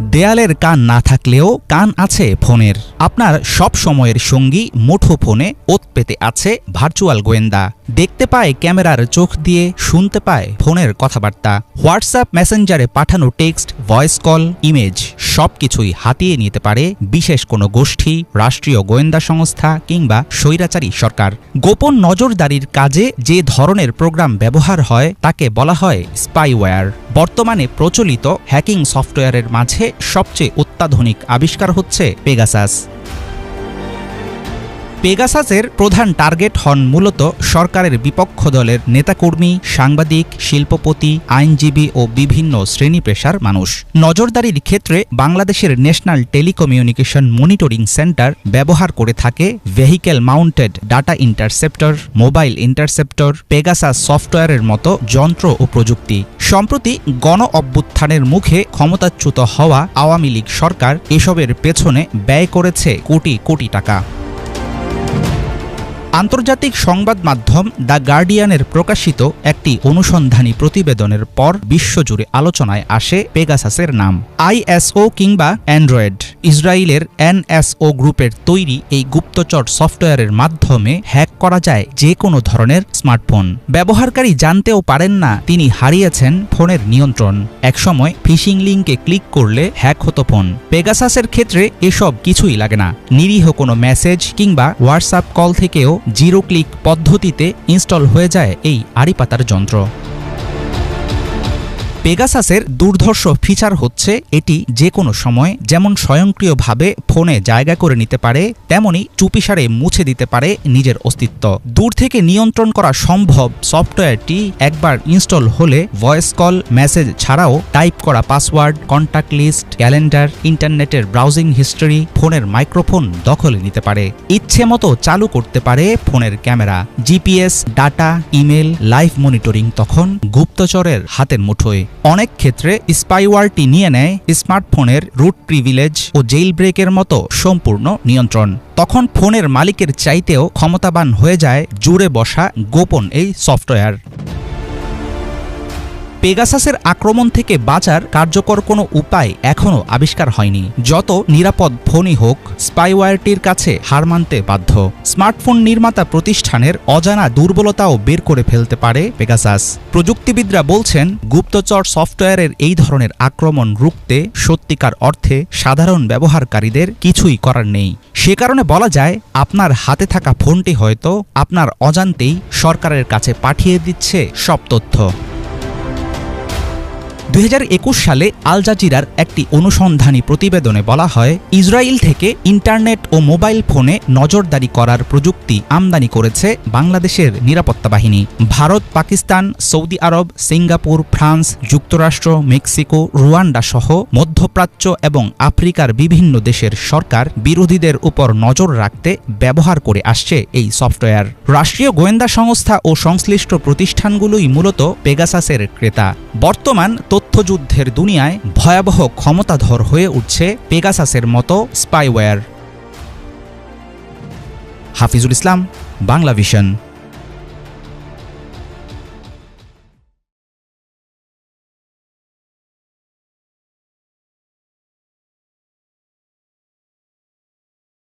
দেয়ালের কান না থাকলেও কান আছে ফোনের। আপনার সব সময়ের সঙ্গী মুঠোফোনে ওত পেতে আছে ভার্চুয়াল গোয়েন্দা। দেখতে পায় ক্যামেরার চোখ দিয়ে, শুনতে পায় ফোনের কথাবার্তা। হোয়াটসঅ্যাপ মেসেঞ্জারে পাঠানো টেক্সট, ভয়েস কল, ইমেজ সবকিছুই হাতিয়ে নিতে পারে বিশেষ কোনো গোষ্ঠী, রাষ্ট্রীয় গোয়েন্দা সংস্থা কিংবা স্বৈরাচারী সরকার। গোপন নজরদারির কাজে যে ধরনের প্রোগ্রাম ব্যবহার হয় তাকে বলা হয় স্পাইওয়্যার। বর্তমানে প্রচলিত হ্যাকিং সফটওয়্যারের মাঝে সবচেয়ে অত্যাধুনিক আবিষ্কার হচ্ছে পেগাসাস। পেগাসাসের প্রধান টার্গেট হন মূলত সরকারের বিপক্ষ দলের নেতাকর্মী, সাংবাদিক, শিল্পপতি, আইনজীবী ও বিভিন্ন শ্রেণী পেশার মানুষ। নজরদারির ক্ষেত্রে বাংলাদেশের ন্যাশনাল টেলিকমিউনিকেশন মনিটরিং সেন্টার ব্যবহার করে থাকে vehicle mounted data interceptor, mobile interceptor, Pegasus সফটওয়্যারের মতো যন্ত্র ও প্রযুক্তি। সম্প্রতি গণ অভ্যুত্থানের মুখে ক্ষমতাচ্যুত হওয়া আওয়ামী লীগ সরকার এসবের পেছনে ব্যয় করেছে কোটি কোটি টাকা। আন্তর্জাতিক সংবাদ মাধ্যম দ্য গার্ডিয়ানের প্রকাশিত একটি অনুসন্ধানী প্রতিবেদনের পর বিশ্বজুড়ে আলোচনায় আসে পেগাসাসের নাম। আইএসও কিংবা অ্যান্ড্রয়েড, ইসরায়েলের এনএসও গ্রুপের তৈরি এই গুপ্তচর সফটওয়্যারের মাধ্যমে হ্যাক করা যায় যে কোনো ধরনের স্মার্টফোন। ব্যবহারকারী জানতেও পারেন না তিনি হারিয়েছেন ফোনের নিয়ন্ত্রণ। একসময় ফিশিং লিঙ্কে ক্লিক করলে হ্যাক হতো ফোন। পেগাসাসের ক্ষেত্রে এসব কিছুই লাগে না। নিরীহ কোনো মেসেজ কিংবা হোয়াটসঅ্যাপ কল থেকেও জিরো ক্লিক পদ্ধতিতে ইনস্টল হয়ে যায় এই আড়িপাতার যন্ত্র। পেগাসাসের দুর্ধর্ষ ফিচার হচ্ছে এটি যে কোনো সময় যেমন স্বয়ংক্রিয়ভাবে ফোনে জায়গা করে নিতে পারে, তেমনি চুপিসারে মুছে দিতে পারে নিজের অস্তিত্ব। দূর থেকে নিয়ন্ত্রণ করা সম্ভব। সফটওয়্যারটি একবার ইনস্টল হলে ভয়েস কল, মেসেজ ছাড়াও টাইপ করা পাসওয়ার্ড, কন্ট্যাক্ট লিস্ট, ক্যালেন্ডার, ইন্টারনেটের ব্রাউজিং হিস্টরি, ফোনের মাইক্রোফোন দখলে নিতে পারে। ইচ্ছে মতো চালু করতে পারে ফোনের camera, GPS, data, email, live monitoring তখন গুপ্তচরের হাতের মুঠোয়। অনেক ক্ষেত্রে স্পাইওয়্যারটি নিয়ে নেয় স্মার্টফোনের রুট প্রিভিলেজ ও জেইল ব্রেকের মতো সম্পূর্ণ নিয়ন্ত্রণ। তখন ফোনের মালিকের চাইতেও ক্ষমতাবান হয়ে যায় জুড়ে বসা গোপন এই সফটওয়্যার। পেগাসাসের আক্রমণ থেকে বাঁচার কার্যকর কোনো উপায় এখনও আবিষ্কার হয়নি। যত নিরাপদ ফোনই হোক, স্পাইওয়্যারটির কাছে হার মানতে বাধ্য। স্মার্টফোন নির্মাতা প্রতিষ্ঠানের অজানা দুর্বলতাও বের করে ফেলতে পারে পেগাসাস। প্রযুক্তিবিদরা বলছেন, গুপ্তচর সফটওয়্যারের এই ধরনের আক্রমণ রুখতে সত্যিকার অর্থে সাধারণ ব্যবহারকারীদের কিছুই করার নেই। সে কারণে বলা যায়, আপনার হাতে থাকা ফোনটি হয়তো আপনার অজান্তেই সরকারের কাছে পাঠিয়ে দিচ্ছে সব তথ্য। 2021 সালে আল জাজিরার একটি অনুসন্ধানী প্রতিবেদনে বলা হয়, ইসরায়েল থেকে ইন্টারনেট ও মোবাইল ফোনে নজরদারি করার প্রযুক্তি আমদানি করেছে বাংলাদেশের নিরাপত্তা বাহিনী। ভারত, পাকিস্তান, সৌদি আরব, সিঙ্গাপুর, ফ্রান্স, যুক্তরাষ্ট্র, মেক্সিকো, রুয়ান্ডা সহ মধ্যপ্রাচ্য এবং আফ্রিকার বিভিন্ন দেশের সরকার বিরোধীদের উপর নজর রাখতে ব্যবহার করে আসছে এই সফটওয়্যার। রাষ্ট্রীয় গোয়েন্দা সংস্থা ও সংশ্লিষ্ট প্রতিষ্ঠানগুলোই মূলত পেগাসাসের ক্রেতা। বর্তমান তথ্যযুদ্ধের দুনিয়ায় ভয়াবহ ক্ষমতাধর হয়ে উঠছে পেগাসাসের মতো স্পাইওয়্যার। হাফিজুল ইসলাম, বাংলা ভিশন।